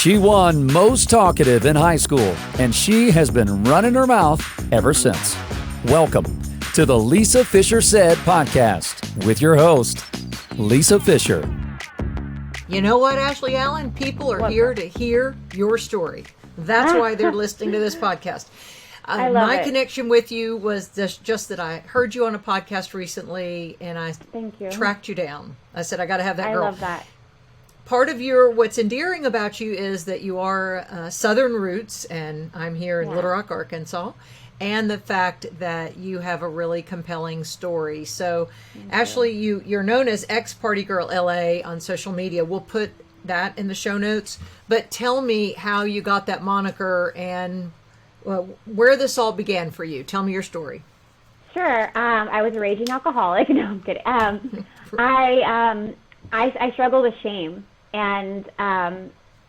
She won most talkative in high school, and she has been running her mouth ever since. Welcome to the Lisa Fisher Said podcast with your host, Lisa Fisher. You know what, Ashley Allen? People are here to hear your story. That's why they're listening to this podcast. I love my it. connection with you was just that I heard you on a podcast recently, and I Thank you. tracked you down. I said, I got to have that I girl. love that. Part of what's endearing about you is that you are Southern roots, and I'm here in Little Rock, Arkansas, and the fact that you have a really compelling story. So, Ashley, you're known as Ex-Party Girl LA on social media. We'll put that in the show notes. But tell me how you got that moniker and where this all began for you. Tell me your story. Sure. I was a raging alcoholic. No, I'm kidding. I struggled with shame, and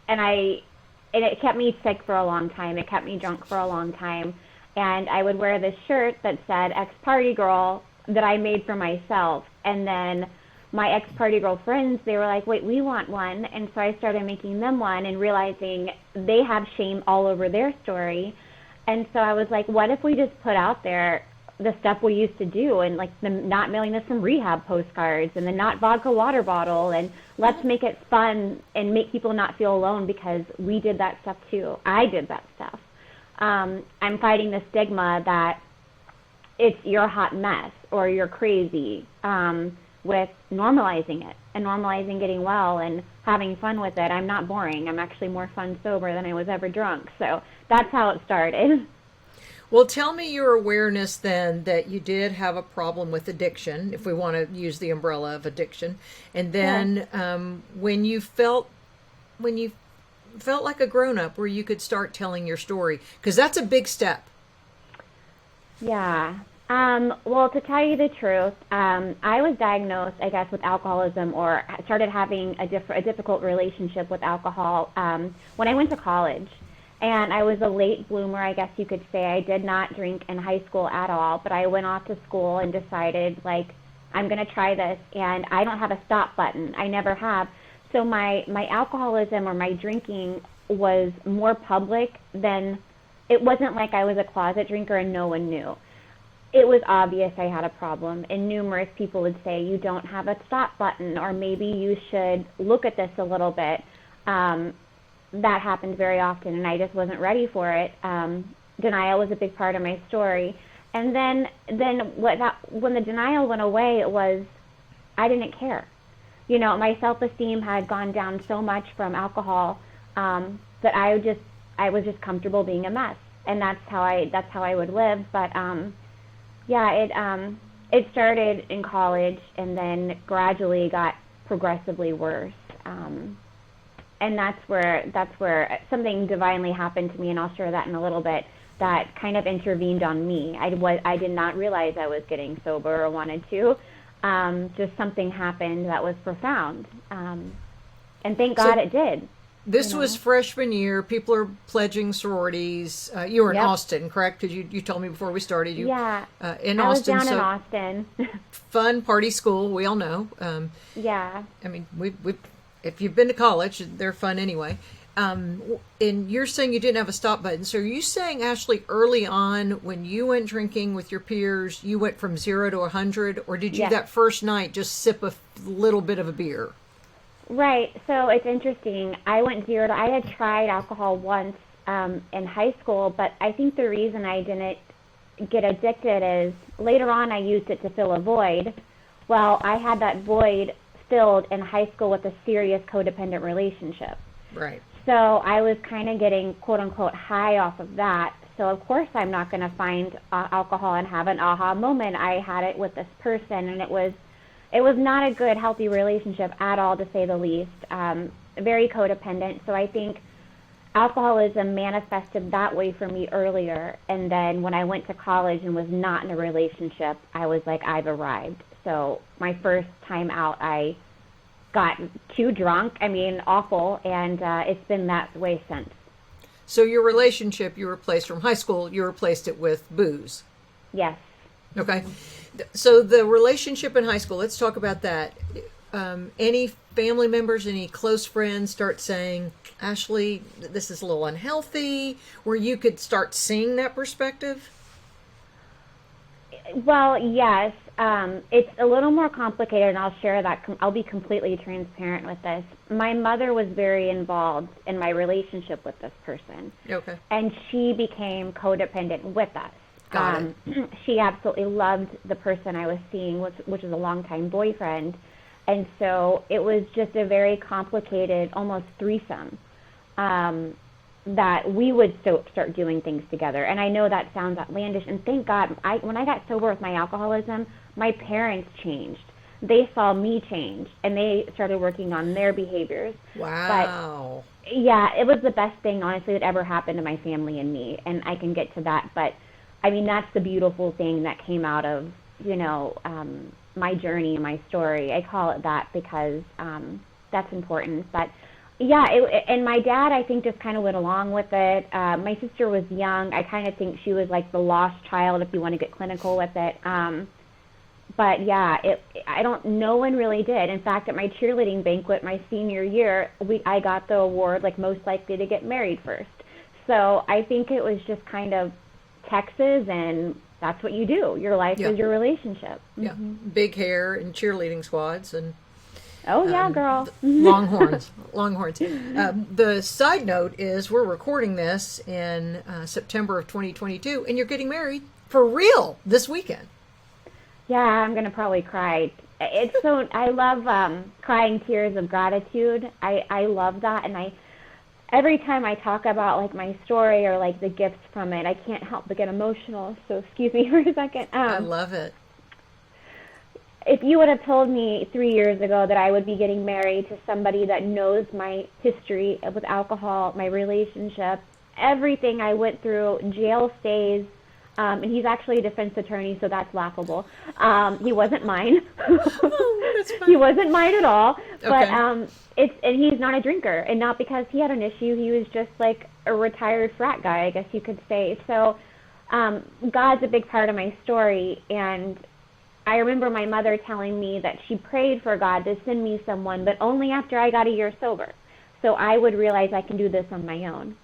it kept me sick for a long time. It kept me drunk for a long time. And I would wear this shirt that said ex-party girl that I made for myself. And then my ex-party girl friends, they were like, wait, we want one. And so I started making them one and realizing they have shame all over their story. And so I was like, what if we just put out there the stuff we used to do, and like the not mailing us some Rehab postcards and the not vodka water bottle, and let's make it fun and make people not feel alone, because we did that stuff too. I did that stuff. I'm fighting the stigma that you're a hot mess or you're crazy, with normalizing it and normalizing getting well and having fun with it. I'm not boring. I'm actually more fun sober than I was ever drunk. So that's how it started. Well, tell me your awareness then that you did have a problem with addiction, if we want to use the umbrella of addiction. And then when you felt like a grown-up where you could start telling your story, because that's a big step. Yeah. Well, to tell you the truth, I was diagnosed, I guess, with alcoholism, or started having a difficult relationship with alcohol when I went to college. And I was a late bloomer, I guess you could say. I did not drink in high school at all, but I went off to school and decided, like, I'm going to try this, and I don't have a stop button. I never have. So my alcoholism or my drinking was more public than, it wasn't like I was a closet drinker and no one knew. It was obvious I had a problem, and numerous people would say, you don't have a stop button, or maybe you should look at this a little bit. That happened very often, and I just wasn't ready for it. Denial was a big part of my story. And then when the denial went away, it was, I didn't care. You know, my self-esteem had gone down so much from alcohol that I was just comfortable being a mess, and that's how I would live. But it started in college, and then gradually got progressively worse. And that's where something divinely happened to me, and I'll share that in a little bit, that kind of intervened on me. I did not realize I was getting sober or wanted to. Just something happened that was profound. And thank God it did. This was freshman year. People are pledging sororities. You were in Austin, correct? Because you told me before we started. In Austin. I was down in Austin. Fun party school, we all know. Yeah. I mean, if you've been to college, they're fun anyway. And you're saying you didn't have a stop button. So are you saying, Ashley, early on when you went drinking with your peers, you went from 0 to 100? Or did you that first night just sip a little bit of a beer? Right. So it's interesting. I went 0 to, I had tried alcohol once in high school, but I think the reason I didn't get addicted is later on I used it to fill a void. Well, I had that void filled in high school with a serious codependent relationship. Right. So I was kind of getting, quote unquote, high off of that. So of course I'm not going to find alcohol and have an aha moment. I had it with this person, and it was not a good, healthy relationship at all, to say the least. Very codependent. So I think alcoholism manifested that way for me earlier. And then when I went to college and was not in a relationship, I was like, I've arrived. So my first time out, I got too drunk. I mean, awful. And it's been that way since. So your relationship, you replaced from high school, you replaced it with booze. Yes. Okay. So the relationship in high school, let's talk about that. any family members, any close friends start saying, Ashley, this is a little unhealthy, where you could start seeing that perspective? Well, yes. It's a little more complicated, and I'll share that. I'll be completely transparent with this. My mother was very involved in my relationship with this person. Okay. And she became codependent with us. Got it. She absolutely loved the person I was seeing, which was a longtime boyfriend. And so it was just a very complicated, almost threesome, that we would start doing things together. And I know that sounds outlandish, and thank God, when I got sober with my alcoholism, my parents changed. They saw me change, and they started working on their behaviors. Wow. But, yeah, it was the best thing, honestly, that ever happened to my family and me, and I can get to that. But, I mean, that's the beautiful thing that came out of, my journey and my story. I call it that because that's important. But yeah, and my dad, I think, just kind of went along with it. My sister was young. I kind of think she was like the lost child, if you want to get clinical with it. But yeah, no one really did. In fact, at my cheerleading banquet my senior year, I got the award like most likely to get married first. So I think it was just kind of Texas, and that's what you do. Your life is your relationship. Yeah, big hair and cheerleading squads and. Oh yeah, girl. Longhorns. The side note is we're recording this in September of 2022, and you're getting married for real this weekend. Yeah, I'm gonna probably cry. It's so I love crying tears of gratitude. I love that, and every time I talk about like my story or like the gifts from it, I can't help but get emotional. So excuse me for a second. I love it. If you would have told me 3 years ago that I would be getting married to somebody that knows my history with alcohol, my relationship, everything I went through, jail stays, and he's actually a defense attorney, so that's laughable. He wasn't mine. That's fine. He wasn't mine at all. Okay. But and he's not a drinker, and not because he had an issue. He was just like a retired frat guy, I guess you could say. So God's a big part of my story, and I remember my mother telling me that she prayed for God to send me someone, but only after I got a year sober. So I would realize I can do this on my own.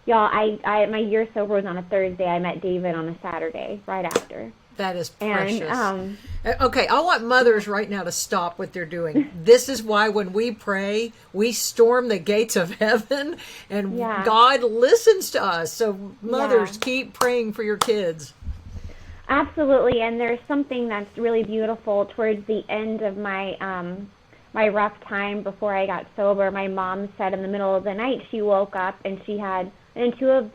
Y'all, my year sober was on a Thursday. I met David on a Saturday right after. That is precious. And, okay, I want mothers right now to stop what they're doing. This is why when we pray, we storm the gates of heaven, and God listens to us. So mothers, keep praying for your kids. Absolutely, and there's something that's really beautiful towards the end of my my rough time before I got sober. My mom said in the middle of the night she woke up and she had an intuitive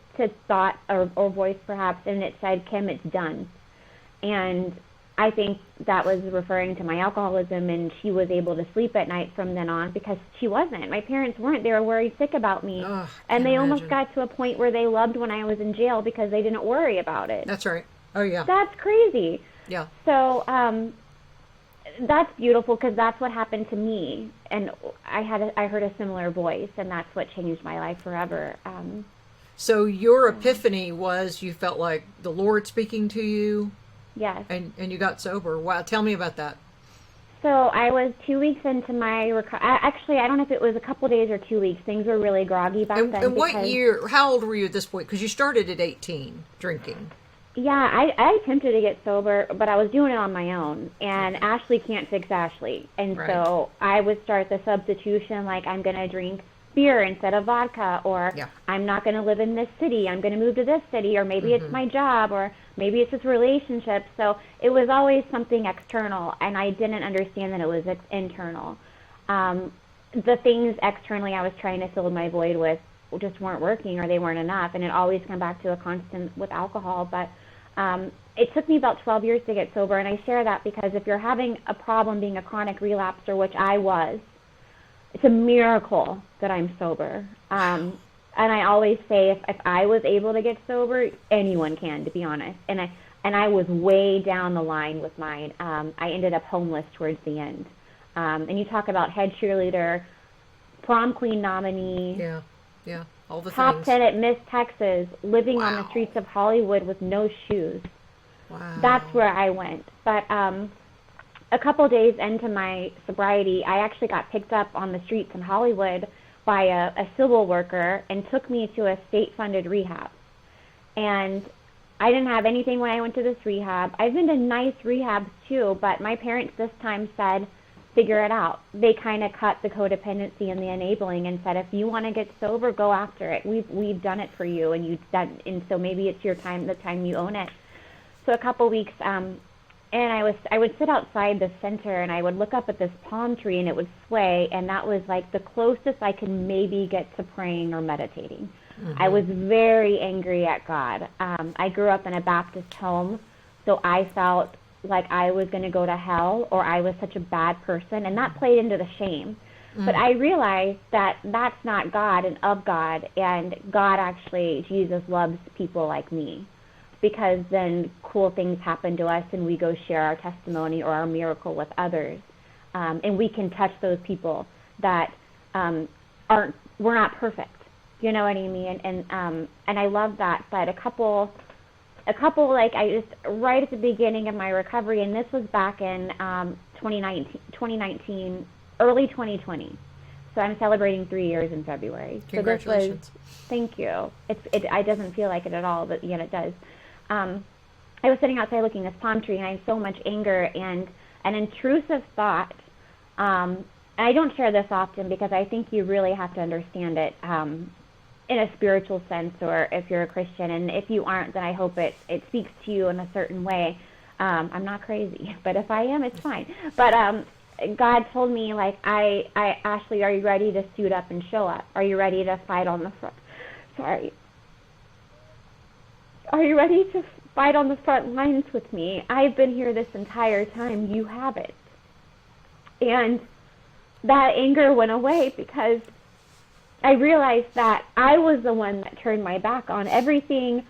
thought or voice perhaps, and it said, "Kim, it's done." And I think that was referring to my alcoholism, and she was able to sleep at night from then on because she wasn't. My parents weren't. They were worried sick about me, and they almost got to a point where they loved when I was in jail because they didn't worry about it. That's right. Oh, yeah. That's crazy. Yeah. So that's beautiful because that's what happened to me. And I heard a similar voice, and that's what changed my life forever. So your epiphany was you felt like the Lord speaking to you? Yes. And you got sober. Wow. Tell me about that. So I was 2 weeks into my actually, I don't know if it was a couple days or 2 weeks. Things were really groggy back then. And what year, how old were you at this point? Because you started at 18 drinking. Yeah, I attempted to get sober, but I was doing it on my own, and Ashley can't fix Ashley. And so I would start the substitution, like I'm going to drink beer instead of vodka, or I'm not going to live in this city, I'm going to move to this city, or maybe it's my job, or maybe it's this relationship. So it was always something external, and I didn't understand that it was internal. The things externally I was trying to fill my void with just weren't working, or they weren't enough, and it always come back to a constant with alcohol. But it took me about 12 years to get sober, and I share that because if you're having a problem being a chronic relapser, which I was, it's a miracle that I'm sober. And I always say if I was able to get sober, anyone can, to be honest. And I was way down the line with mine. I ended up homeless towards the end. And you talk about head cheerleader, prom queen nominee. Yeah, all the top things. 10 at Miss Texas, living on the streets of Hollywood with no shoes. Wow. That's where I went. But a couple days into my sobriety, I actually got picked up on the streets in Hollywood by a civil worker and took me to a state-funded rehab. And I didn't have anything when I went to this rehab. I've been to nice rehabs too, but my parents this time said, figure it out. They kind of cut the codependency and the enabling and said, if you want to get sober, go after it. We've done it for you, and so maybe it's your time, the time you own it. So a couple weeks, and I would sit outside the center and I would look up at this palm tree and it would sway, and that was like the closest I could maybe get to praying or meditating. Mm-hmm. I was very angry at God. I grew up in a Baptist home, so I felt like I was going to go to hell, or I was such a bad person, and that played into the shame. Mm. But I realized that that's not God and of God, and God actually, Jesus loves people like me, because then cool things happen to us and we go share our testimony or our miracle with others, and we can touch those people that we're not perfect. You know what I mean? And I love that. But a couple, like I just, right at the beginning of my recovery, and this was back in 2019, early 2020. So I'm celebrating 3 years in February. Congratulations. So this was, thank you. It doesn't feel like it at all, but yet it does. I was sitting outside looking at this palm tree, and I had so much anger and an intrusive thought. And I don't share this often because I think you really have to understand it in a spiritual sense, or if you're a Christian. And if you aren't, then I hope it speaks to you in a certain way. I'm not crazy, but if I am, it's fine. But God told me, like, Ashley, are you ready to suit up and show up? Are you ready to fight on the front? Sorry. Are you ready to fight on the front lines with me? I've been here this entire time. You haven't. And that anger went away because I realized that I was the one that turned my back on everything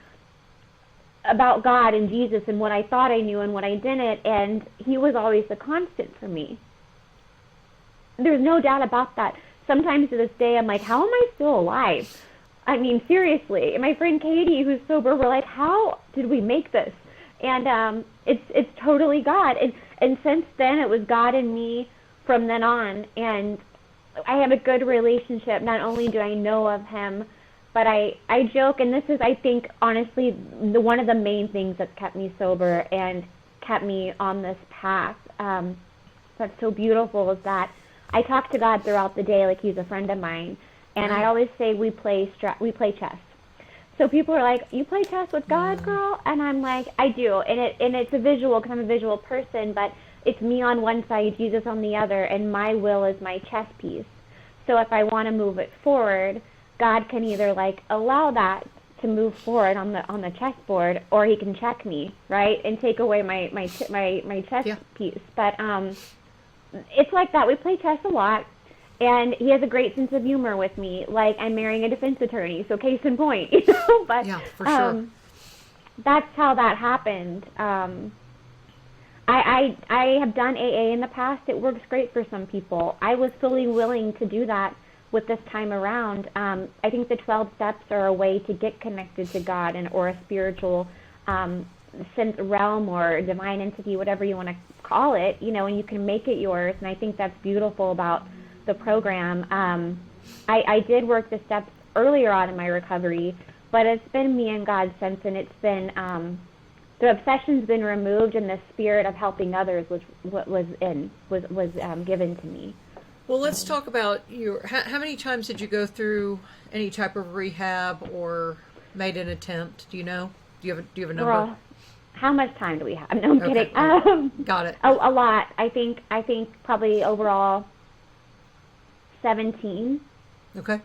about God and Jesus and what I thought I knew and what I didn't, and he was always the constant for me. There's no doubt about that. Sometimes to this day, I'm like, how am I still alive? I mean, seriously. And my friend Katie, who's sober, we're like, how did we make this? And it's totally God. And since then, it was God and me from then on. And I have a good relationship. Not only do I know of him, but I joke, and this is, I think, honestly, one of the main things that's kept me sober and kept me on this path that's so beautiful, is that I talk to God throughout the day like he's a friend of mine. And I always say we play chess. So people are like, you play chess with God, girl? And I'm like, I do. And it's a visual, because I'm a visual person, but it's me on one side, Jesus on the other, and my will is my chess piece. So if I want to move it forward, God can either like allow that to move forward on the chessboard, or he can check me, right, and take away my chess piece. But it's like that. We play chess a lot. And he has a great sense of humor with me. Like, I'm marrying a defense attorney, so case in point, you know. But yeah, for sure. That's how that happened. I have done AA in the past. It works great for some people. I was fully willing to do that with this time around. I think the 12 steps are a way to get connected to God or a spiritual sense realm or divine entity, whatever you want to call it, you know, and you can make it yours. And I think that's beautiful about the program. I did work the steps earlier on in my recovery, but it's been me and God since, and it's been the obsession's been removed, and the spirit of helping others was given to me. Well, let's talk about how many times did you go through any type of rehab or made an attempt? Do you know? Do you have a number? Girl, how much time do we have? No, I'm okay. kidding. Got it. A lot. I think probably overall 17. Okay.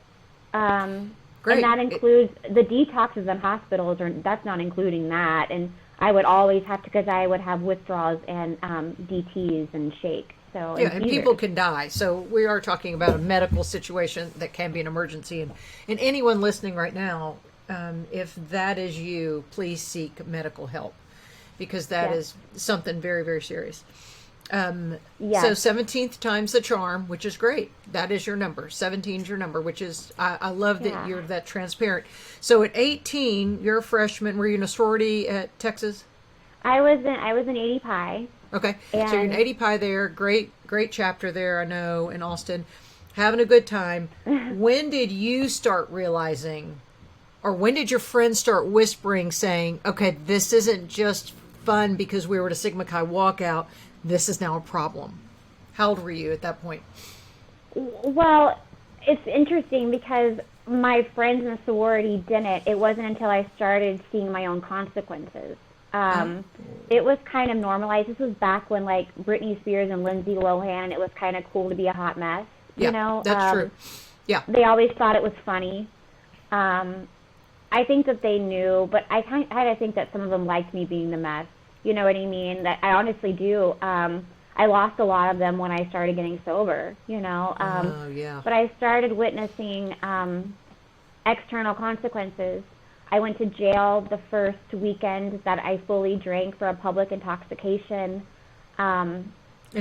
Great. And that includes the detoxes in hospitals, that's not including that. And I would always have to, because I would have withdrawals and DTs and shakes. So and people can die. So we are talking about a medical situation that can be an emergency. And anyone listening right now, if that is you, please seek medical help, because that is something very, very serious. So 17th time's the charm, which is great. That is your number. 17 is your number, which is, I love that you're that transparent. So at 18, you're a freshman. Were you in a sorority at Texas? I was in 80 Pi. Okay. And So you're in 80 Pi there. Great chapter there, I know, in Austin. Having a good time. When did you start realizing, or when did your friends start whispering, saying, okay, this isn't just fun because we were at a Sigma Chi walkout. This is now a problem. How old were you at that point? Well, it's interesting because my friends in the sorority didn't. It wasn't until I started seeing my own consequences. It was kind of normalized. This was back when, like, Britney Spears and Lindsay Lohan, it was kind of cool to be a hot mess. You know? That's true. Yeah. They always thought it was funny. I think that they knew, but I kind of think that some of them liked me being the mess. You know what I mean? That I honestly do. I lost a lot of them when I started getting sober, you know. But I started witnessing external consequences. I went to jail the first weekend that I fully drank for a public intoxication. And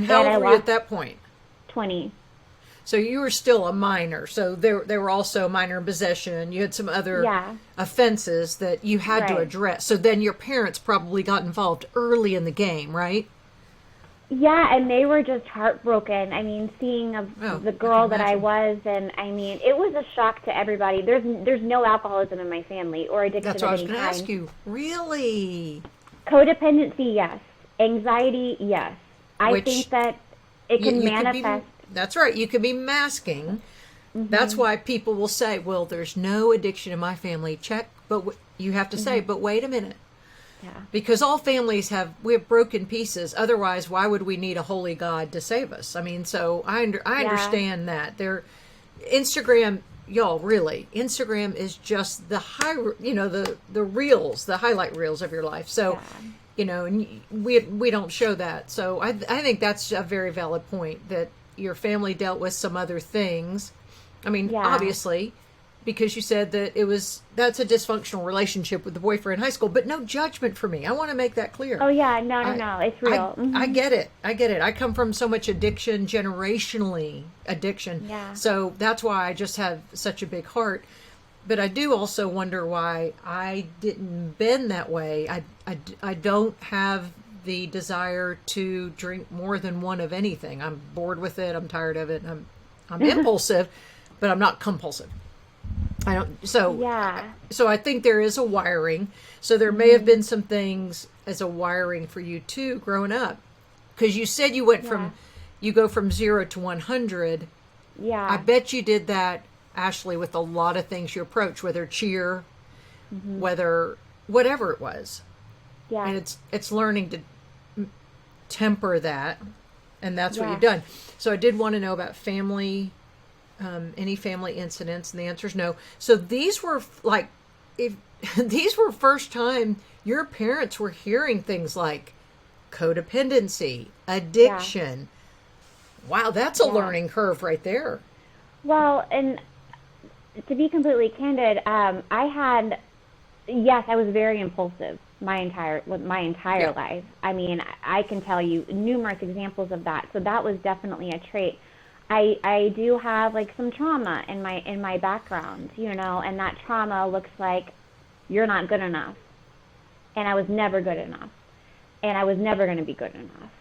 how old were you at that point? 20. So you were still a minor. So there were also minor in possession. You had some other offenses that you had to address. So then your parents probably got involved early in the game, right? Yeah, and they were just heartbroken. I mean, seeing the girl that I was, and I mean, it was a shock to everybody. There's no alcoholism in my family or addiction That's what I was of going any to kind. ask you. Really? Codependency, yes. Anxiety, yes. I think that it can manifest. That's right. You could be masking. That's why people will say, well, there's no addiction in my family. Check. But you have to say, but wait a minute. Yeah. Because all families have broken pieces. Otherwise, why would we need a holy God to save us? I mean, so I understand that. Instagram, y'all, really, Instagram is just the the reels, the highlight reels of your life. So, and we don't show that. So I think that's a very valid point, that your family dealt with some other things. I mean, obviously, because you said that that's a dysfunctional relationship with the boyfriend in high school, but no judgment for me. I want to make that clear. Oh yeah, no, it's real. I get it. I come from so much addiction, generationally addiction. Yeah. So that's why I just have such a big heart. But I do also wonder why I didn't bend that way. I don't have the desire to drink more than one of anything. I'm bored with it. I'm tired of it. I'm impulsive, but I'm not compulsive. I don't. So I think there is a wiring. So there may have been some things as a wiring for you too, growing up, because you said you went you go from 0 to 100. Yeah. I bet you did that, Ashley, with a lot of things you approach, whether cheer, whether whatever it was. Yeah. And it's learning to temper that, and that's what you've done. So I did want to know about family, any family incidents, and the answer is no. So these were these were first time your parents were hearing things like codependency, addiction. Wow, that's a learning curve right there. Well, and to be completely candid, I was very impulsive my entire life. I mean, I can tell you numerous examples of that. So that was definitely a trait. I do have like some trauma in my background, and that trauma looks like you're not good enough. And I was never good enough. And I was never going to be good enough.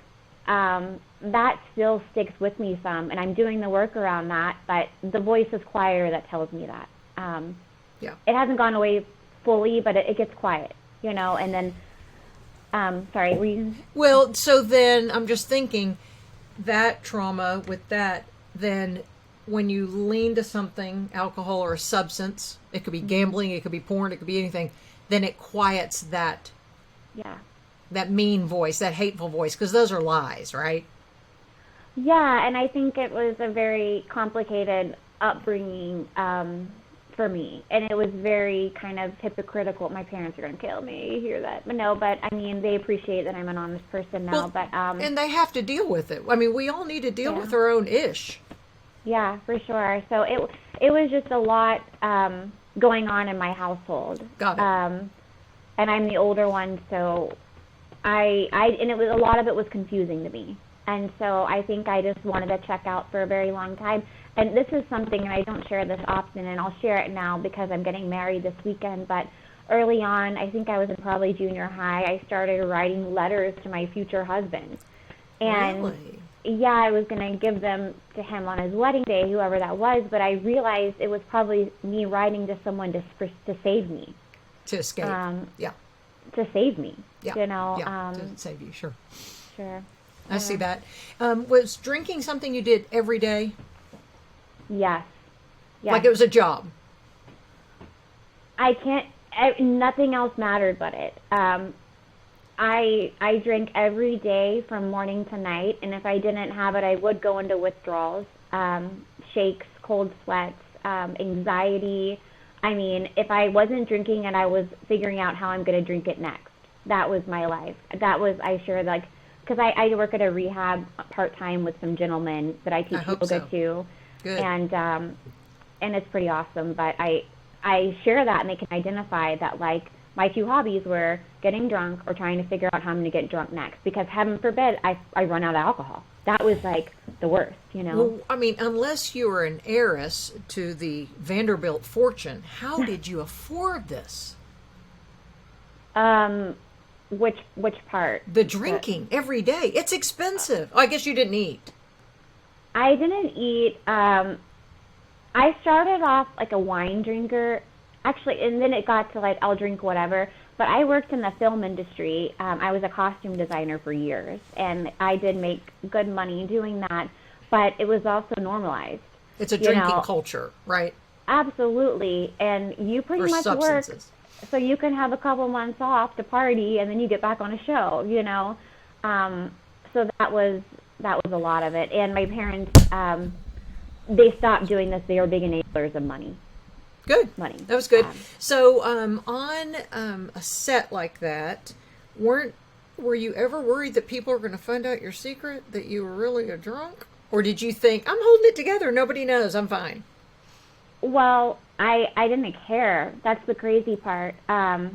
That still sticks with me some, and I'm doing the work around that, but the voice is quieter that tells me that. It hasn't gone away fully, but it gets quiet, and then, sorry, were you? Well, so then I'm just thinking that trauma with that, then when you lean to something, alcohol or a substance, it could be gambling, it could be porn, it could be anything, then it quiets that. Yeah. That mean voice, that hateful voice, because those are lies, right? Yeah, and I think it was a very complicated upbringing for me, and it was very kind of hypocritical. My parents are going to kill me, you hear that. But I mean, they appreciate that I'm an honest person now. And they have to deal with it. I mean, we all need to deal with our own ish. Yeah, for sure. So it was just a lot going on in my household. Got it. And I'm the older one, so and it was, a lot of it was confusing to me. And so I think I just wanted to check out for a very long time. And this is something, and I don't share this often, and I'll share it now because I'm getting married this weekend. But early on, I think I was in probably junior high, I started writing letters to my future husband. And Really? yeah, I was going to give them to him on his wedding day, whoever that was, but I realized it was probably me writing to someone to save me. To escape. Yeah. To save me. Yeah. You know? Yeah. To save you, sure. Sure. I see that. Was drinking something you did every day? Yes. Yes. Like it was a job? Nothing else mattered but it. I drank every day from morning to night, and if I didn't have it, I would go into withdrawals, shakes, cold sweats, anxiety. I mean, if I wasn't drinking and I was figuring out how I'm going to drink it next, that was my life. I sure, like, because I work at a rehab part-time with some gentlemen that I teach yoga to. Good. And it's pretty awesome, but I share that, and they can identify that, like, my two hobbies were getting drunk or trying to figure out how I'm going to get drunk next, because heaven forbid I run out of alcohol. That was like the worst, you know? Well, I mean, unless you were an heiress to the Vanderbilt fortune, how did you afford this? Which part? The drinking every day. It's expensive. I guess you didn't eat. I didn't eat. I started off like a wine drinker, actually, and then it got to like, I'll drink whatever. But I worked in the film industry. I was a costume designer for years, and I did make good money doing that, but it was also normalized. It's a drinking culture, right? Absolutely. And you pretty much work so you can have a couple months off to party, and then you get back on a show, you know? So that was a lot of it. And my parents, they stopped doing this. They were big enablers of money. Good. Money. That was good. So on a set like that, were you ever worried that people were going to find out your secret, that you were really a drunk? Or did you think, I'm holding it together, nobody knows, I'm fine? Well, I didn't care. That's the crazy part. I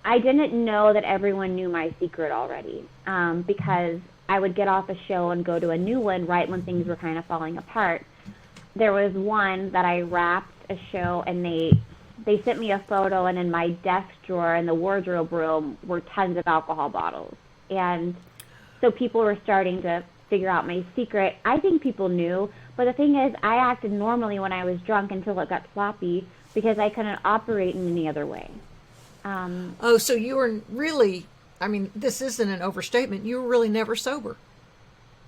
didn't know that everyone knew my secret already, because I would get off a show and go to a new one right when things were kind of falling apart. There was one that I wrapped a show, and they sent me a photo, and in my desk drawer in the wardrobe room were tons of alcohol bottles. And so people were starting to figure out my secret. I think people knew, but the thing is, I acted normally when I was drunk until it got sloppy, because I couldn't operate in any other way. So you were really, I mean, this isn't an overstatement, you were really never sober.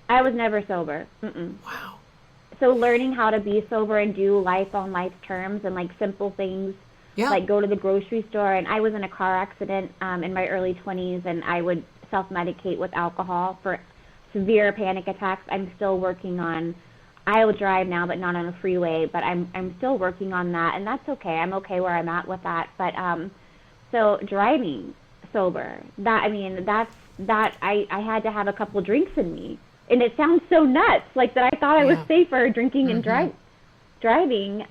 I was never sober. Mm-mm. Wow. So learning how to be sober and do life on life's terms, and like simple things, like go to the grocery store. And I was in a car accident in my early 20s, and I would self-medicate with alcohol for severe panic attacks. I'm still working on, I will drive now, but not on a freeway, but I'm still working on that, and that's okay. I'm okay where I'm at with that. But so driving sober, I had to have a couple drinks in me. And it sounds so nuts, like that I thought I was safer drinking and driving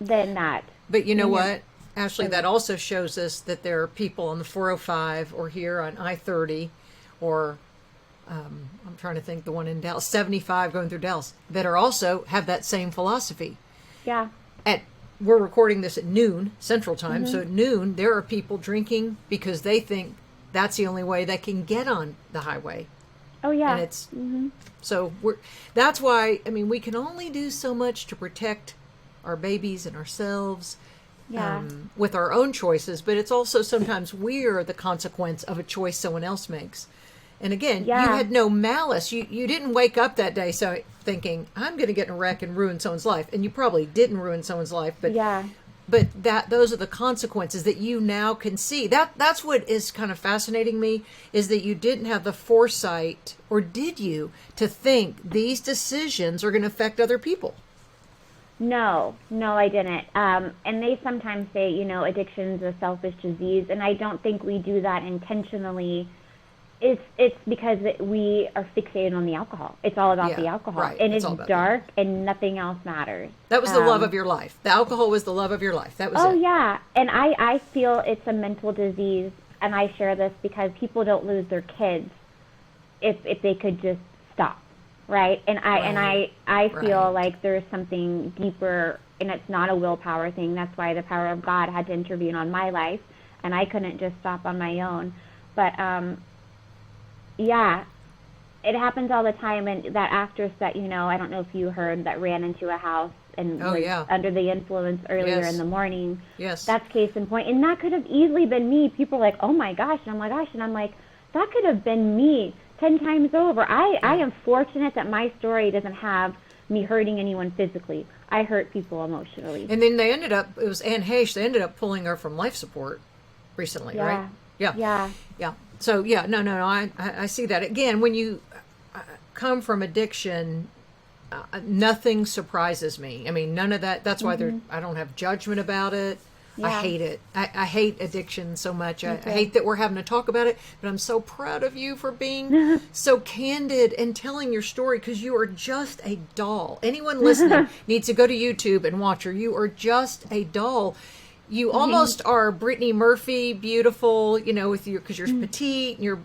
than that. But you know what, Ashley, that also shows us that there are people on the 405 or here on I-30 or I'm trying to think, the one in Dallas, 75 going through Dallas, that are also have that same philosophy. Yeah. We're recording this at noon Central Time, so at noon there are people drinking because they think that's the only way they can get on the highway. Oh yeah. And it's so that's why, I mean, we can only do so much to protect our babies and ourselves with our own choices, but it's also sometimes we're the consequence of a choice someone else makes. And again, you had no malice. You didn't wake up that day thinking, I'm going to get in a wreck and ruin someone's life. And you probably didn't ruin someone's life, but those are the consequences that you now can see. That's what is kind of fascinating me, is that you didn't have the foresight, or did you, to think these decisions are going to affect other people? No, I didn't. And they sometimes say, addiction's a selfish disease, and I don't think we do that intentionally. It's because we are fixated on the alcohol. It's all about the alcohol. Right. And it's dark and nothing else matters. That was the love of your life. The alcohol was the love of your life. That was it. Oh, yeah. And I feel it's a mental disease, and I share this because people don't lose their kids if they could just stop, right? And I feel like there's something deeper, and it's not a willpower thing. That's why the power of God had to intervene on my life, and I couldn't just stop on my own. But it happens all the time. And that actress that, I don't know if you heard, that ran into a house and was under the influence earlier in the morning. Yes. That's case in point. And that could have easily been me. People are like, oh my gosh. And I'm like, gosh. And I'm like, that could have been me 10 times over. I am fortunate that my story doesn't have me hurting anyone physically. I hurt people emotionally. And then they ended up, it was Anne Heche, they ended up pulling her from life support recently, right? Yeah. So, no, I see that. Again, when you come from addiction, nothing surprises me. I mean, none of that. That's why I don't have judgment about it. Yeah. I hate it. I hate addiction so much. I hate that we're having to talk about it, but I'm so proud of you for being so candid and telling your story, because you are just a doll. Anyone listening needs to go to YouTube and watch her. You are just a doll. You almost are Brittany Murphy, beautiful, with your, because you're petite, and you're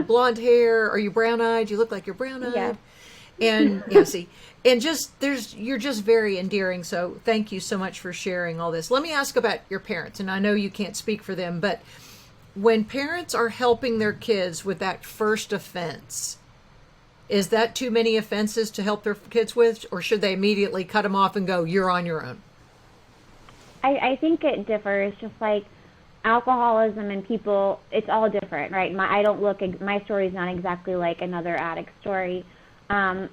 blonde hair. Are you brown-eyed? You look like you're brown-eyed. Yeah. And and you're just very endearing. So thank you so much for sharing all this. Let me ask about your parents, and I know you can't speak for them, but when parents are helping their kids with that first offense, is that too many offenses to help their kids with, or should they immediately cut them off and go, you're on your own? I think it differs, just like alcoholism and people, it's all different, right? My story is not exactly like another addict story. I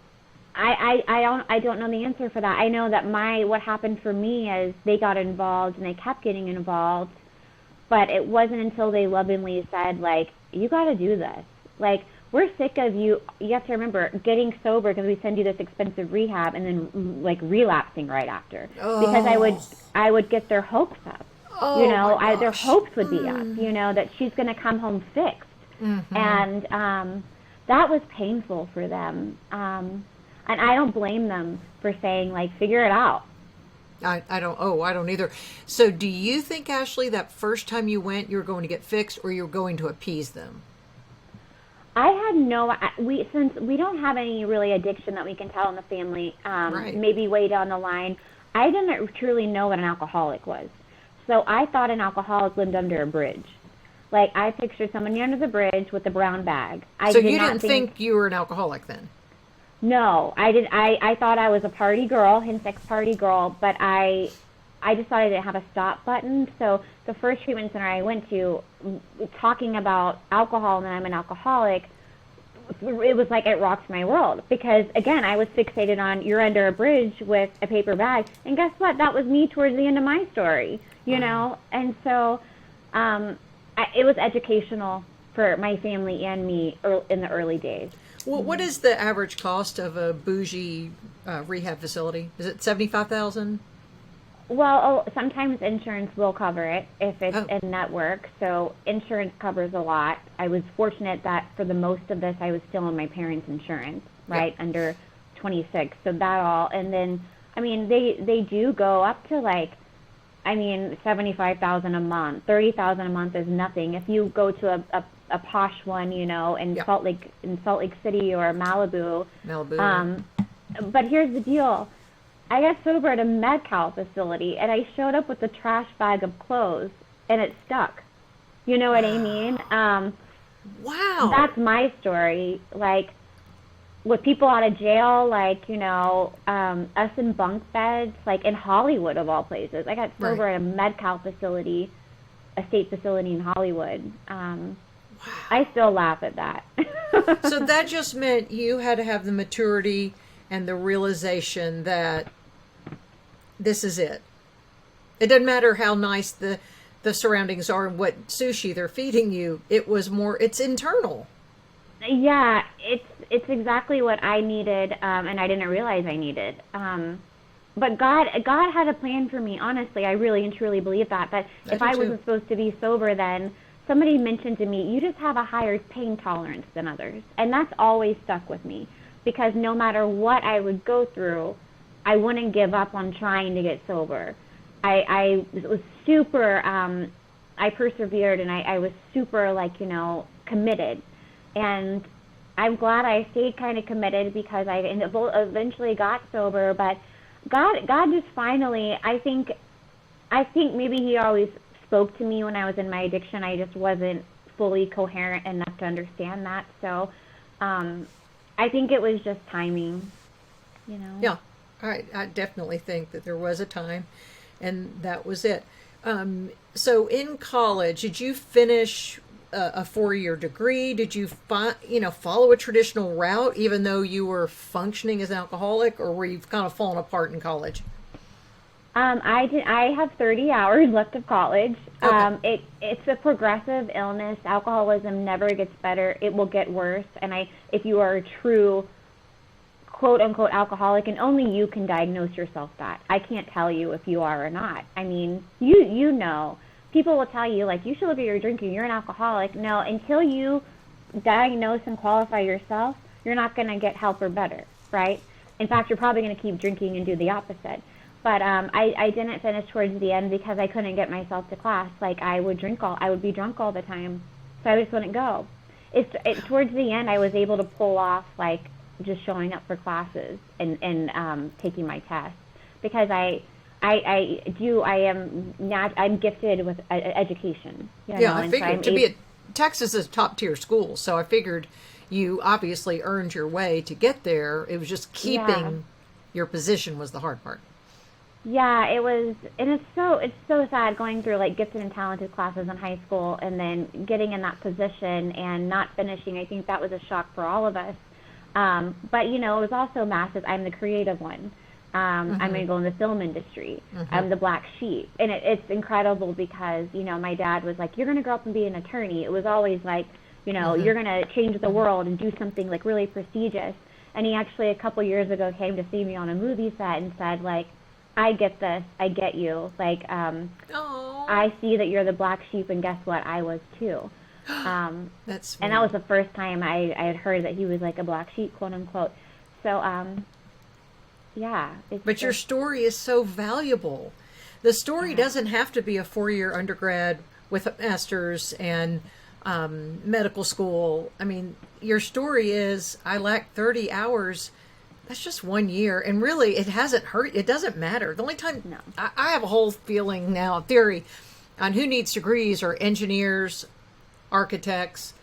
don't know the answer for that. I know that what happened for me is they got involved and they kept getting involved, but it wasn't until they lovingly said, like, you got to do this. Like, we're sick of you. You have to remember, getting sober because we send you this expensive rehab and then like relapsing right after. Because I would get their hopes up. Their hopes would be up, that she's going to come home fixed. And that was painful for them. And I don't blame them for saying, like, figure it out. I don't either. So do you think, Ashley, that first time you went, you were going to get fixed, or you were going to appease them? I had since we don't have any really addiction that we can tell in the family, maybe way down the line, I didn't truly know what an alcoholic was. So I thought an alcoholic lived under a bridge. Like, I pictured somebody under the bridge with a brown bag. So you didn't think you were an alcoholic then? No, I did. I thought I was a party girl, sex party girl, but I just thought I didn't have a stop button. So the first treatment center I went to, talking about alcohol and that I'm an alcoholic, it was like it rocked my world. Because, again, I was fixated on, you're under a bridge with a paper bag. And guess what? That was me towards the end of my story, know? And so it was educational for my family and me in the early days. Well, what is the average cost of a bougie rehab facility? Is it $75,000? Well, sometimes insurance will cover it if it's a network. So insurance covers a lot. I was fortunate that for the most of this, I was still on my parents' insurance, right, under 26. So that all, and then, I mean, they do go up to like, I mean, $75,000 a month, $30,000 a month is nothing. If you go to a posh one, in Salt Lake City or Malibu. But here's the deal. I got sober at a Med-Cal facility, and I showed up with a trash bag of clothes, and it stuck. You know what I mean? Wow. That's my story. Like, with people out of jail, like, us in bunk beds, like in Hollywood of all places. I got sober at a Med-Cal facility, a state facility in Hollywood. Wow. I still laugh at that. So that just meant you had to have the maturity and the realization that this is it. It doesn't matter how nice the surroundings are and what sushi they're feeding you. It's internal. Yeah, it's exactly what I needed, and I didn't realize I needed. But God had a plan for me. Honestly, I really and truly believe that. But if I wasn't supposed to be sober, then somebody mentioned to me, you just have a higher pain tolerance than others, and that's always stuck with me. Because no matter what I would go through, I wouldn't give up on trying to get sober. I was super, I persevered, and I was super, committed. And I'm glad I stayed kind of committed because I eventually got sober. But God just finally, I think maybe He always spoke to me when I was in my addiction. I just wasn't fully coherent enough to understand that. So I think it was just timing, Yeah, I definitely think that there was a time, and that was it. So in college, did you finish a 4-year degree? Did you follow a traditional route, even though you were functioning as an alcoholic, or were you kind of falling apart in college? I have 30 hours left of college. Okay. It's a progressive illness. Alcoholism never gets better. It will get worse. And if you are a true quote unquote alcoholic, and only you can diagnose yourself that. I can't tell you if you are or not. I mean, you know. People will tell you, like, you should look at your drinking, you're an alcoholic. No, until you diagnose and qualify yourself, you're not going to get help or better, right? In fact, you're probably going to keep drinking and do the opposite. But I didn't finish towards the end because I couldn't get myself to class. Like, I would be drunk all the time, so I just wouldn't go. Towards the end, I was able to pull off, like, just showing up for classes and taking my tests, because I'm gifted with education. Yeah, I figured Texas is a top tier school, so I figured you obviously earned your way to get there. It was just keeping your position was the hard part. Yeah, it was, and it's so sad going through like gifted and talented classes in high school and then getting in that position and not finishing. I think that was a shock for all of us. But it was also massive. I'm the creative one. I'm going to go in the film industry. I'm the black sheep. And it's incredible because, my dad was like, you're going to grow up and be an attorney. It was always like, you're going to change the world and do something like really prestigious. And he actually a couple years ago came to see me on a movie set and said, like, I get this. I get you. Like, I see that you're the black sheep, and guess what? I was too. That's sweet. And that was the first time I had heard that he was like a black sheep, quote unquote. So, yeah. But your story is so valuable. The story doesn't have to be a 4-year undergrad with a master's and medical school. I mean, your story is, I lack 30 hours. That's just 1 year. And really, it hasn't hurt. It doesn't matter. The only time I have a whole feeling now, theory on who needs degrees are engineers, architects,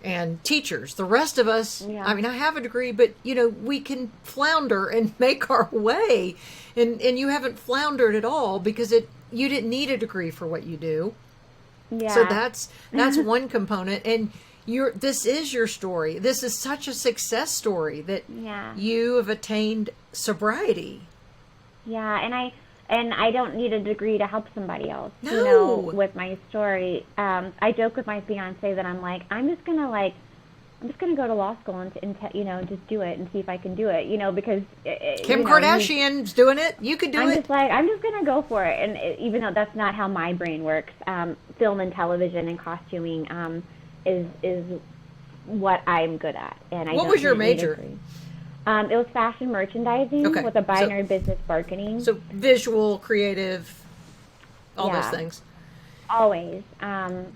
and teachers. The rest of us, I mean, I have a degree, but we can flounder and make our way, and you haven't floundered at all because you didn't need a degree for what you do. Yeah. So that's one component, and this is your story. This is such a success story that you have attained sobriety. Yeah, and I don't need a degree to help somebody else. No. With my story, I joke with my fiance that I'm like, I'm just gonna go to law school and just do it and see if I can do it. Because Kim Kardashian's doing it. You could do it. I'm just gonna go for it. And even though that's not how my brain works, film and television and costuming is what I'm good at. And what was your major? It was fashion merchandising with a binary business marketing. So visual, creative, all those things. Always. And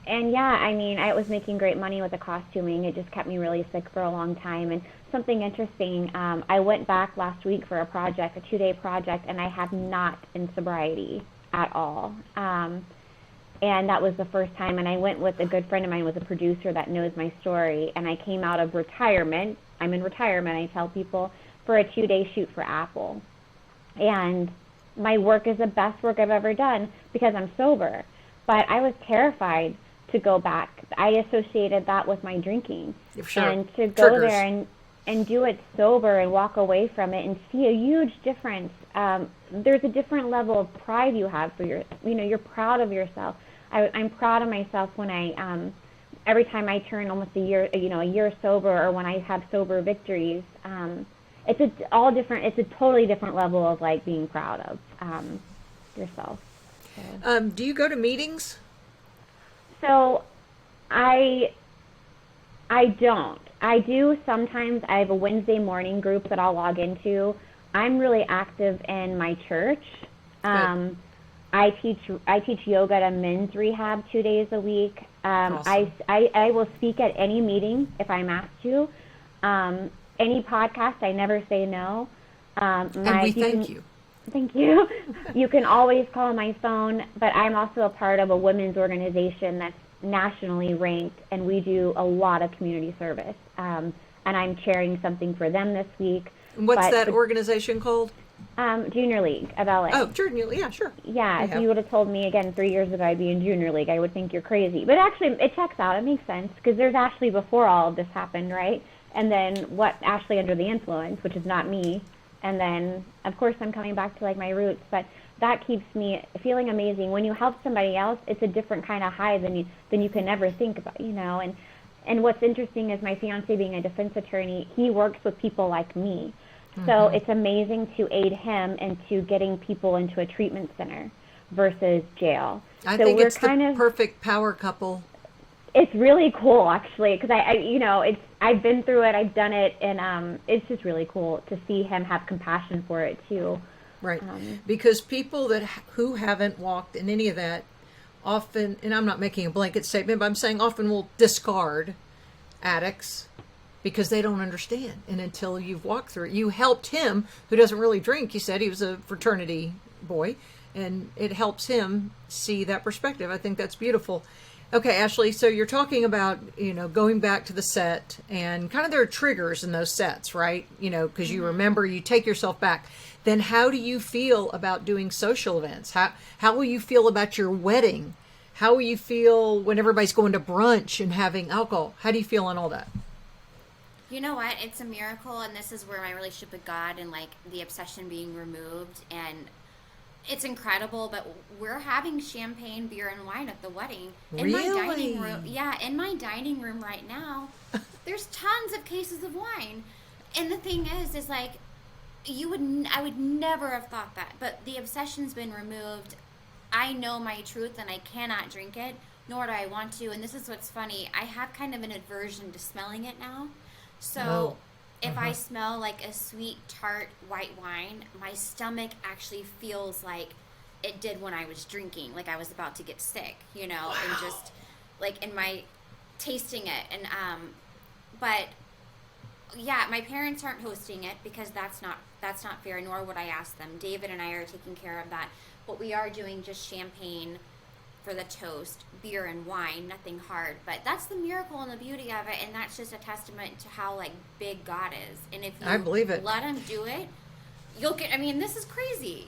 I mean, I was making great money with the costuming. It just kept me really sick for a long time. And something interesting, I went back last week for a 2-day project, and I have not in sobriety at all. And that was the first time. And I went with a good friend of mine, was a producer that knows my story. And I came out of retirement. I'm in retirement, I tell people, for a 2-day shoot for Apple. And my work is the best work I've ever done because I'm sober. But I was terrified to go back. I associated that with my drinking. Sure. And to go there and do it sober and walk away from it and see a huge difference. There's a different level of pride you have for you're proud of yourself. I'm proud of myself when I, every time I turn almost a year sober, or when I have sober victories. It's a totally different level of like being proud of yourself. So. Do you go to meetings? So I don't. I do sometimes. I have a Wednesday morning group that I'll log into. I'm really active in my church. I teach yoga at a men's rehab 2 days a week. Awesome. I will speak at any meeting if I'm asked to. Any podcast, I never say no. And we thank you. Thank you. You can always call my phone, but I'm also a part of a women's organization that's nationally ranked, and we do a lot of community service. And I'm chairing something for them this week. What's that organization called? Junior League of LA. Oh, Junior League, yeah, sure. Yeah, if you would have told me again 3 years ago I'd be in Junior League, I would think you're crazy. But actually, it checks out. It makes sense because there's Ashley before all of this happened, right? And then what Ashley under the influence, which is not me. And then, of course, I'm coming back to like my roots. But that keeps me feeling amazing. When you help somebody else, it's a different kind of high than you can ever think about, you know. And what's interesting is my fiance being a defense attorney, he works with people like me. So it's amazing to aid him into getting people into a treatment center versus jail. I think it's the perfect power couple. It's really cool, actually, because I've been through it, I've done it, and it's just really cool to see him have compassion for it too. Right, because people who haven't walked in any of that often, and I'm not making a blanket statement, but I'm saying often will discard addicts because they don't understand. And until you've walked through it, you helped him who doesn't really drink. You said he was a fraternity boy, and it helps him see that perspective. I think that's beautiful. Okay, Ashley, so you're talking about, going back to the set and kind of there are triggers in those sets, right? Because you remember, you take yourself back. Then how do you feel about doing social events? How will you feel about your wedding? How will you feel when everybody's going to brunch and having alcohol? How do you feel on all that? You know what? It's a miracle, and this is where my relationship with God and like the obsession being removed, and it's incredible. But we're having champagne, beer, and wine at the wedding in my dining room. Yeah, in my dining room right now, there's tons of cases of wine. And the thing is like I would never have thought that, but the obsession's been removed. I know my truth, and I cannot drink it, nor do I want to. And this is what's funny. I have kind of an aversion to smelling it now. So if I smell like a sweet, tart white wine, my stomach actually feels like it did when I was drinking, like I was about to get sick, and just like in my tasting it. And but yeah, my parents aren't hosting it because that's not fair, nor would I ask them. David and I are taking care of that, but we are doing just champagne for the toast, beer and wine, nothing hard. But that's the miracle and the beauty of it, and that's just a testament to how like big God is. And if you I believe it. Let him do it, you'll get. I mean, this is crazy,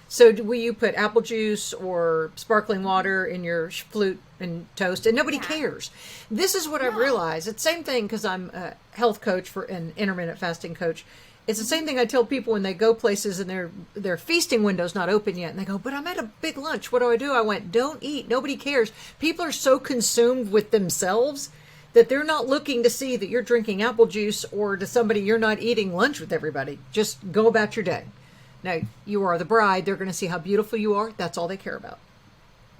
So will you put apple juice or sparkling water in your flute and toast, and nobody cares? This is what I've realized. It's the same thing because I'm a health coach for an intermittent fasting coach. It's the same thing I tell people when they go places and their feasting window's not open yet. And they go, but I'm at a big lunch. What do? I went, don't eat. Nobody cares. People are so consumed with themselves that they're not looking to see that you're drinking apple juice or to somebody you're not eating lunch with everybody. Just go about your day. Now, you are the bride. They're going to see how beautiful you are. That's all they care about.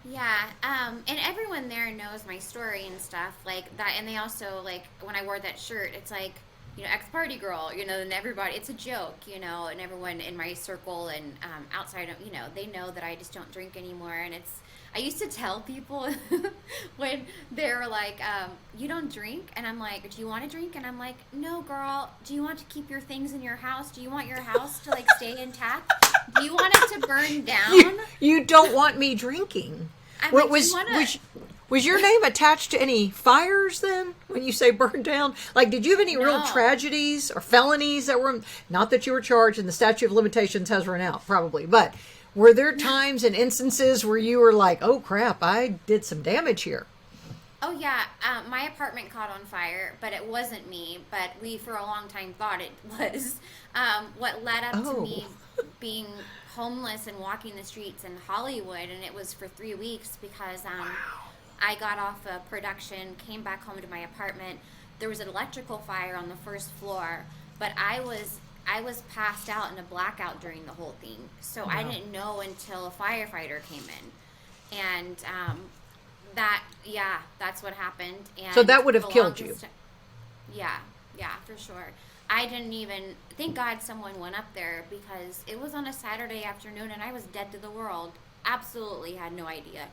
Yeah, and everyone there knows my story and stuff like that. And they also, like, when I wore that shirt, it's like, ex-party girl, and everybody, it's a joke, and everyone in my circle and outside of, they know that I just don't drink anymore. And I used to tell people when they're like, you don't drink? And I'm like, do you want to drink? And I'm like, no, girl, do you want to keep your things in your house? Do you want your house to like stay intact? Do you want it to burn down? You don't want me drinking. Was your name attached to any fires then when you say burned down? Like, did you have any real tragedies or felonies that were, not that you were charged and the statute of limitations has run out, probably, but were there times and instances where you were like, oh crap, I did some damage here? Oh yeah, my apartment caught on fire, but it wasn't me, but we for a long time thought it was. What led up to me being homeless and walking the streets in Hollywood, and it was for 3 weeks because I got off a production, came back home to my apartment. There was an electrical fire on the first floor, but I was passed out in a blackout during the whole thing. So I didn't know until a firefighter came in. And that's what happened. And so that would have killed you. Yeah, for sure. I didn't even, thank God someone went up there because it was on a Saturday afternoon and I was dead to the world. Absolutely had no idea.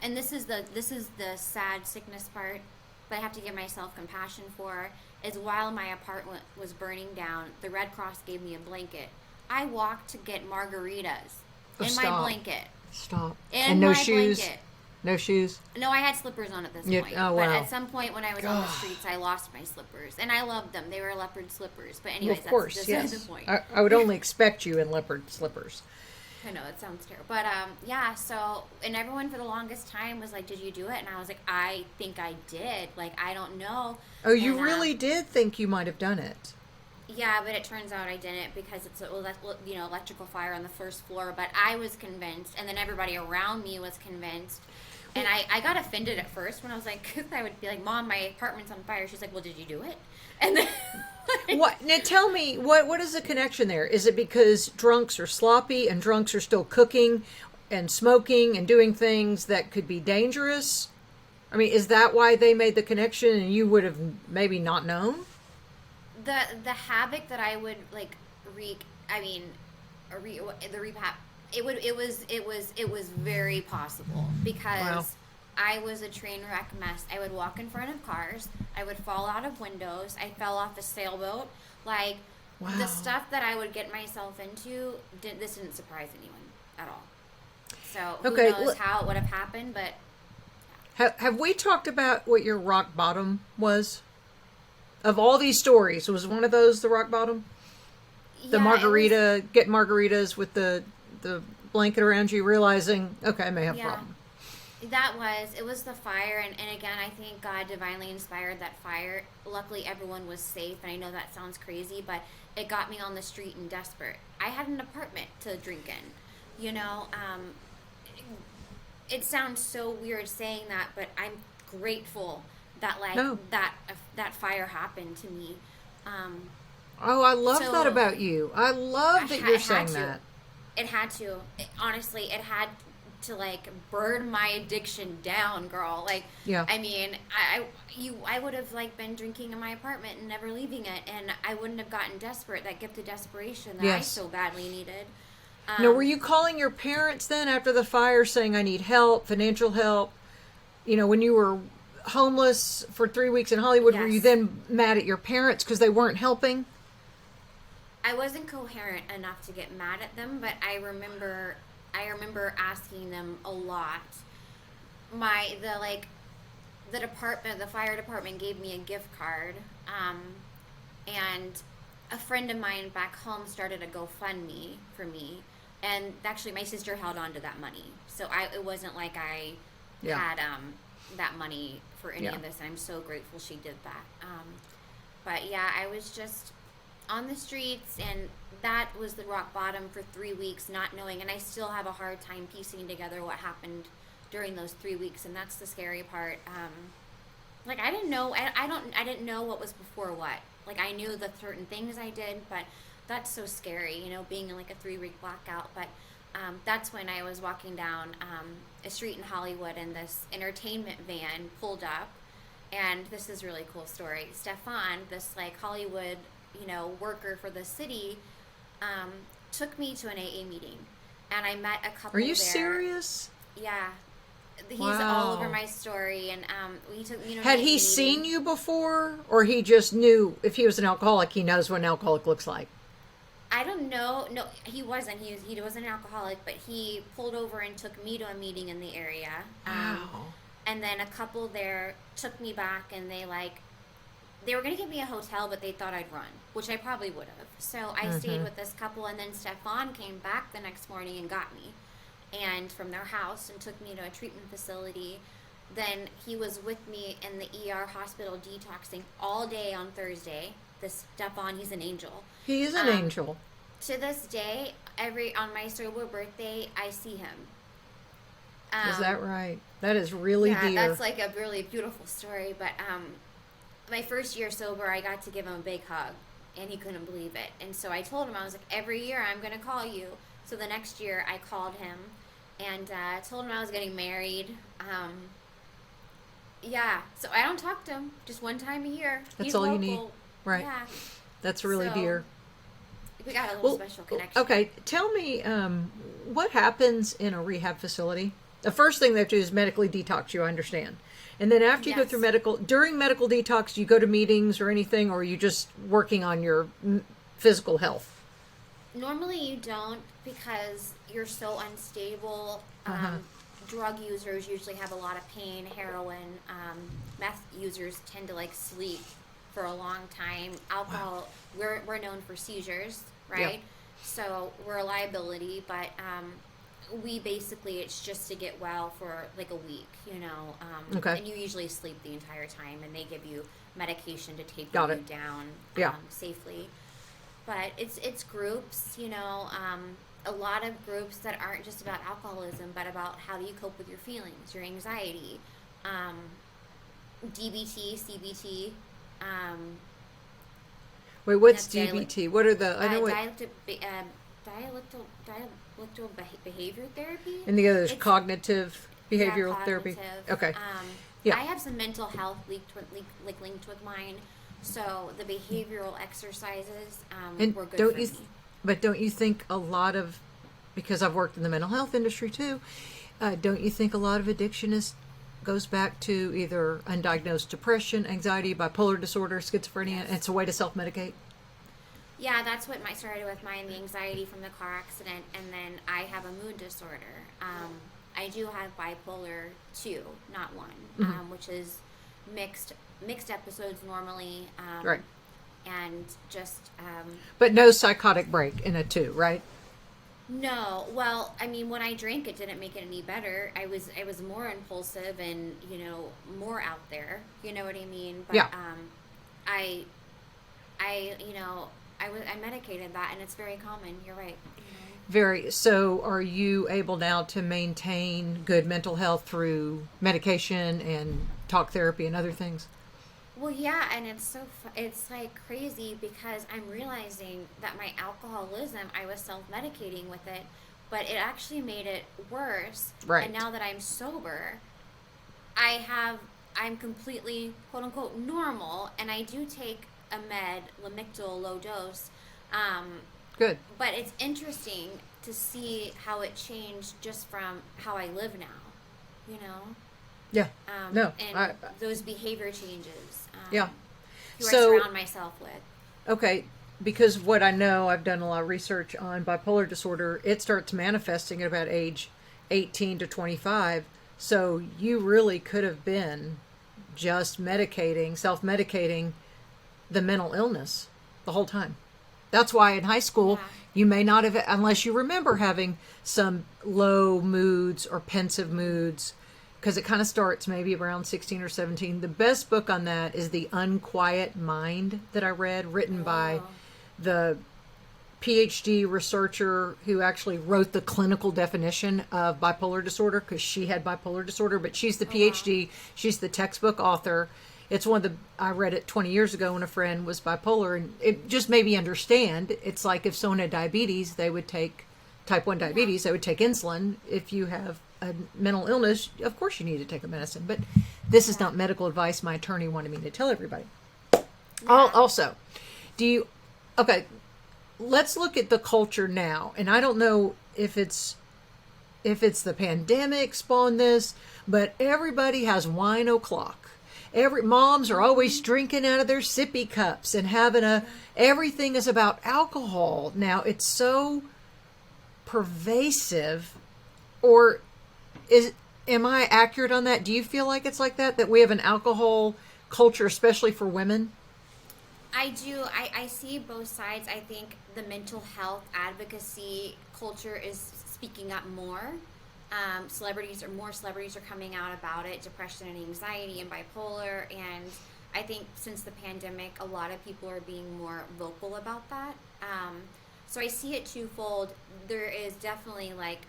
And this is the sad sickness part, but I have to give myself compassion for, is while my apartment was burning down, the Red Cross gave me a blanket. I walked to get margaritas in my blanket. Stop. And no shoes. Blanket. No shoes? No, I had slippers on at this point. Oh, wow. But at some point when I was on the streets, I lost my slippers. And I loved them. They were leopard slippers. But anyways, Of course, that's yes. the point. I would only expect you in leopard slippers. I know, it sounds terrible. But, yeah, so, and everyone for the longest time was like, did you do it? And I was like, I think I did. Like, I don't know. Oh, you And, really did think you might have done it? Yeah, but it turns out I didn't because it's electrical fire on the first floor. But I was convinced, and then everybody around me was convinced. And I got offended at first when I was like, cause I would be like, Mom, my apartment's on fire. She's like, well, did you do it? And then What? Now tell me, what is the connection there? Is it because drunks are sloppy and drunks are still cooking and smoking and doing things that could be dangerous? I mean, is that why they made the connection and you would have maybe not known? the havoc that I would like wreak. I mean, the rehab. It was very possible because Wow. I was a train wreck mess. I would walk in front of cars. I would fall out of windows. I fell off a sailboat. Like Wow. the stuff that I would get myself into. This didn't surprise anyone at all. So who Okay, knows how it would have happened? But Have we talked about what your rock bottom was? Of all these stories, was one of those the rock bottom? The yeah, margarita, get margaritas with the blanket around you, realizing, okay, I may have a problem. It was the fire, and again, I think God divinely inspired that fire. Luckily, everyone was safe, and I know that sounds crazy, but it got me on the street and desperate. I had an apartment to drink in, you know. It sounds so weird saying that, but I'm grateful that that fire happened to me. Oh, I love So, that about you. I love that you're saying that. It had to. Honestly, it had to like burn my addiction down, girl. Like, Yeah. I mean, I would have like been drinking in my apartment and never leaving it, and I wouldn't have gotten desperate. That gift of desperation that I Yes. so badly needed. Now, were you calling your parents then after the fire saying, I need help, financial help? You know, when you were homeless for 3 weeks in Hollywood, were you Yes. then mad at your parents because they weren't helping? I wasn't coherent enough to get mad at them, but I remember asking them a lot. The fire department gave me a gift card, and a friend of mine back home started a GoFundMe for me, and actually my sister held on to that money, so it wasn't like I Yeah. had that money for any Yeah. of this, and I'm so grateful she did that. But yeah, I was just on the streets, and that was the rock bottom for 3 weeks, not knowing, and I still have a hard time piecing together what happened during those 3 weeks, and that's the scary part. Like I didn't know, I didn't know what was before what. Like I knew the certain things I did, but that's so scary, you know, being in like a 3-week blackout. But that's when I was walking down a street in Hollywood, and this entertainment van pulled up, and this is a really cool story. Stefan, this like Hollywood, you know, worker for the city, took me to an AA meeting, and I met a couple. Are you there. serious? Yeah, he's Wow. all over my story, and he took me to an Had AA he meeting. seen you before, or he just knew if he was an alcoholic, he knows what an alcoholic looks like? I don't know. No, he wasn't. He wasn't an alcoholic, but he pulled over and took me to a meeting in the area. Wow. And then a couple there took me back, and they were going to give me a hotel, but they thought I'd run, which I probably would have. So I stayed with this couple, and then Stefan came back the next morning and got me, and from their house, and took me to a treatment facility. Then he was with me in the ER hospital detoxing all day on Thursday. This Stefan, he's an angel. He is an angel. To this day, on my sober birthday, I see him. Is that right? That is really Yeah, dear. that's like a really beautiful story. But my first year sober, I got to give him a big hug, and he couldn't believe it. And so I told him, I was like, every year I'm going to call you. So the next year I called him and told him I was getting married. Yeah, so I don't talk to him, just one time a year. That's He's all you local. need. Right. Yeah. That's really So, dear. We got a little special connection. Okay, tell me what happens in a rehab facility. The first thing they have to do is medically detox you, I understand. And then after you go Yes. through during medical detox, do you go to meetings or anything, or are you just working on your physical health? Normally you don't, because you're so unstable. drug users usually have a lot of pain, heroin. Meth users tend to like sleep for a long time. Alcohol, we're known for seizures, right? Yep. So we're a liability, but we basically, it's just to get well for like a week, you know. Okay. And you usually sleep the entire time, and they give you medication to take Got you it. down Yeah. safely. But it's groups, you know, a lot of groups that aren't just about alcoholism, but about how do you cope with your feelings, your anxiety, DBT, CBT. Wait, what's That's DBT? What are the? I know what. Dialectical behavior therapy. And the other is It's- cognitive behavioral therapy. cognitive. Okay. Yeah. I have some mental health linked with mine. So the behavioral exercises And were good don't for you? me. But don't you think a lot of, because I've worked in the mental health industry too, don't you think a lot of addiction goes back to either undiagnosed depression, anxiety, bipolar disorder, schizophrenia, Yes. and it's a way to self-medicate? Yeah, that's what started with mine, the anxiety from the car accident, and then I have a mood disorder. I do have bipolar 2, not 1, which is mixed episodes normally. Right. And just But no psychotic break in a 2, right? no. Well, I mean, when I drank, it didn't make it any better. I was more impulsive and, you know, more out there. You know what I mean? But Yeah. I you know, I medicated that, and it's very common. You're right. You know? Very. So are you able now to maintain good mental health through medication and talk therapy and other things? Well, yeah, and it's it's like crazy because I'm realizing that my alcoholism, I was self-medicating with it, but it actually made it worse. Right. And now that I'm sober, I'm completely quote unquote normal, and I do take a med, Lamictal, low dose. Good. But it's interesting to see how it changed just from how I live now, you know? Yeah. No. And those behavior changes. Yeah. Who So- I surround myself with. Okay, because what I know, I've done a lot of research on bipolar disorder. It starts manifesting at about age 18 to 25. So you really could have been just self-medicating the mental illness the whole time. That's why in high school, Yeah. you may not have, unless you remember having some low moods or pensive moods, because it kind of starts maybe around 16 or 17. The best book on that is The Unquiet Mind that I read, written by the PhD researcher who actually wrote the clinical definition of bipolar disorder, because she had bipolar disorder, but she's the PhD, she's the textbook author. It's I read it 20 years ago when a friend was bipolar, and it just made me understand. It's like if someone had diabetes, they would take type 1 diabetes, they would take insulin. If you have a mental illness, of course you need to take a medicine. But this is not medical advice. My attorney wanted me to tell everybody. Also, okay, let's look at the culture now. And I don't know if it's the pandemic spawned this, but everybody has wine o'clock. Moms are always drinking out of their sippy cups and everything is about alcohol. Now it's so pervasive, or am I accurate on that? Do you feel like it's like that we have an alcohol culture, especially for women? I do. I see both sides. I think the mental health advocacy culture is speaking up more. More celebrities are coming out about it, depression and anxiety and bipolar. And I think since the pandemic, a lot of people are being more vocal about that. So I see it twofold. There is definitely like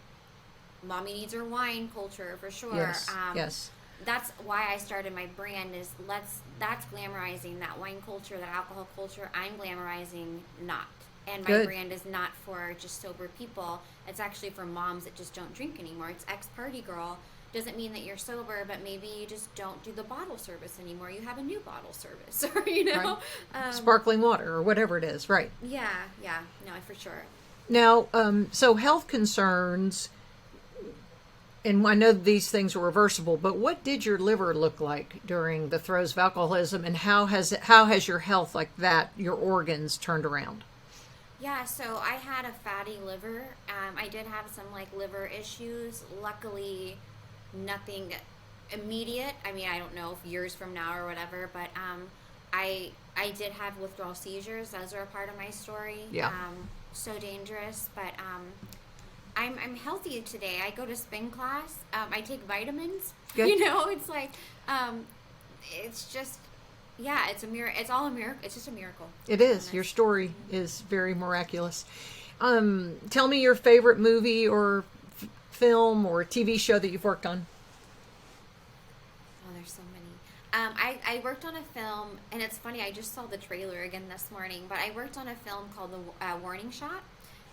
mommy needs her wine culture for sure. Yes. Yes. That's why I started my brand is that's glamorizing that wine culture, that alcohol culture. I'm glamorizing not. And my Good. brand is not for just sober people. It's actually for moms that just don't drink anymore. It's ex-party girl. Doesn't mean that you're sober, but maybe you just don't do the bottle service anymore. You have a new bottle service, or, you know. Right. Sparkling water or whatever it is, right? Yeah, no, for sure. Now, so health concerns, and I know these things are reversible, but what did your liver look like during the throes of alcoholism, and how has your health like that, your organs, turned around? Yeah, so I had a fatty liver. I did have some like liver issues. Luckily, nothing immediate. I mean, I don't know if years from now or whatever, but I did have withdrawal seizures. Those are a part of my story. Yeah. So dangerous, but I'm healthy today. I go to spin class. I take vitamins. Good. It's like it's just it's a miracle. It's all a miracle. It's just a miracle. It is. Your story is very miraculous. Tell me your favorite movie or film or TV show that you've worked on. Oh, there's so many. I worked on a film, and it's funny, I just saw the trailer again this morning, but I worked on a film called The Warning Shot,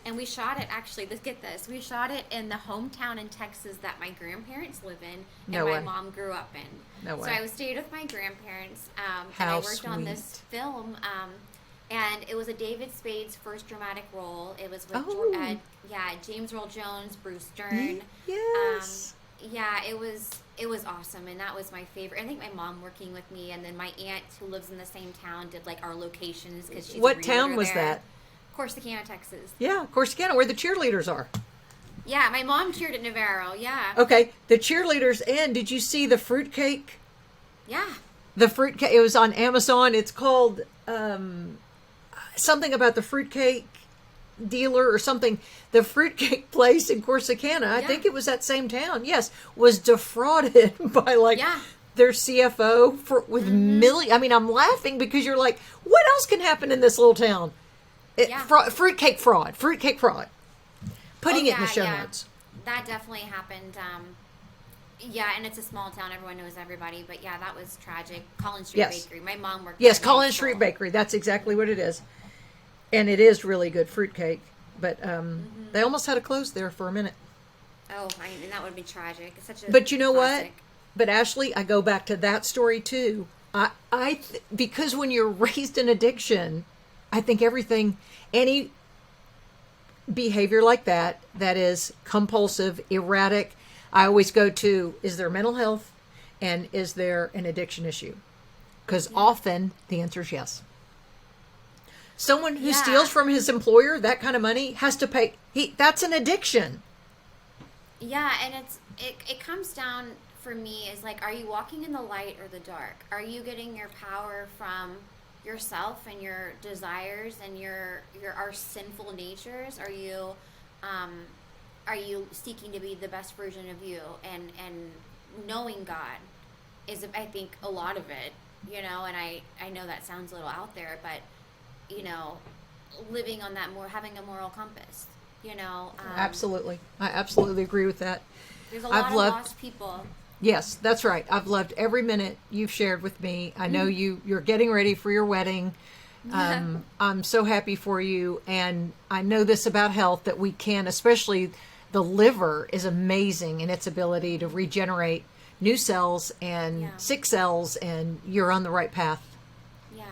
and we shot it, actually, let's get this, we shot it in the hometown in Texas that my grandparents live in, and my mom grew up in. No way. So I stayed with my grandparents, and How I worked on this sweet. film, and it was a David Spade's first dramatic role. It was with James Earl Jones, Bruce Dern. Yes. It was awesome, and that was my favorite. I think my mom working with me, and then my aunt who lives in the same town did like our locations because she's What a town was there. that? Corsicana, Texas. Yeah, Corsicana, where the cheerleaders are. Yeah, my mom cheered at Navarro. Yeah. Okay, the cheerleaders. And did you see the fruitcake? Yeah. The fruitcake. It was on Amazon. It's called something about the fruitcake dealer or something. The fruitcake place in Corsicana, I think it was that same town, yes, was defrauded by their CFO with million. I mean, I'm laughing because you're like, what else can happen in this little town? Fruitcake fraud. Putting it in the show notes. That definitely happened. And it's a small town. Everyone knows everybody. But yeah, that was tragic. Collins Street Bakery. My mom worked Yes, at Collins Street Bakery. That's exactly what it is. And it is really good fruitcake. But they almost had to close there for a minute. Oh, and that would be tragic. It's such a But you know classic. what? But Ashley, I go back to that story too. Because when you're raised in addiction, I think any behavior like that is compulsive, erratic, I always go to, is there mental health and is there an addiction issue? Because often the answer is yes. Someone who steals from his employer that kind of money has to pay. That's an addiction. Yeah, and it comes down for me is like, are you walking in the light or the dark? Are you getting your power from yourself and your desires and our sinful natures? Are you seeking to be the best version of you? And knowing God is, I think, a lot of it, and I know that sounds a little out there, but living on that having a moral compass, Absolutely. I absolutely agree with that. There's a lot of lost people. Yes, that's right. I've loved every minute you've shared with me. I know you're getting ready for your wedding. I'm so happy for you. And I know this about health, that we can, especially the liver is amazing in its ability to regenerate new cells and sick cells, and you're on the right path. Yeah,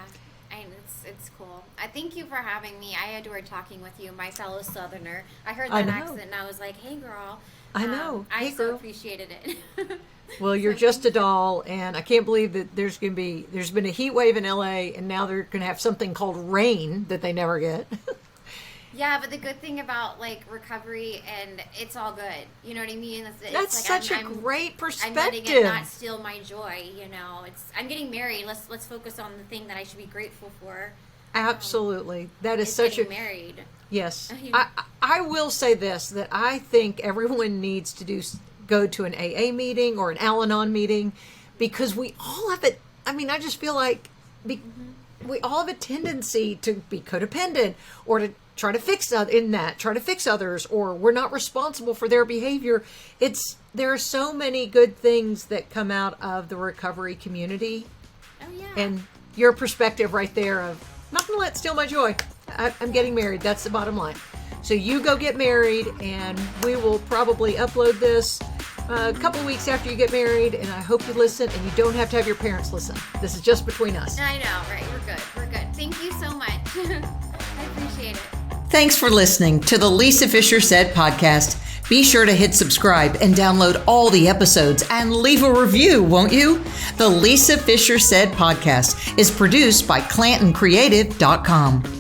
it's cool. I thank you for having me. I adored talking with you, my fellow Southerner. I heard that accent and I was like, hey girl. I know. I so appreciated it. Well, you're just a doll, and I can't believe that there's been a heat wave in LA, and now they're going to have something called rain that they never get. Yeah, but the good thing about recovery, and it's all good. You know what I mean? That's such a great perspective. I'm letting it not steal my joy. I'm getting married. Let's focus on the thing that I should be grateful for. Absolutely, that is such getting married. Yes, I will say this, that I think everyone needs to go to an AA meeting or an Al-Anon meeting, because we all have it. I mean, I just feel like we all have a tendency to be codependent or to try to fix others, or we're not responsible for their behavior. There are so many good things that come out of the recovery community. Oh yeah. And your perspective right there of, not going to let it steal my joy. I'm getting married. That's the bottom line. So you go get married, and we will probably upload this a couple weeks after you get married, and I hope you listen, and you don't have to have your parents listen. This is just between us. I know, right? We're good. Thank you so much. I appreciate it. Thanks for listening to the Lisa Fisher Said podcast. Be sure to hit subscribe and download all the episodes and leave a review, won't you? The Lisa Fisher Said podcast is produced by ClantonCreative.com.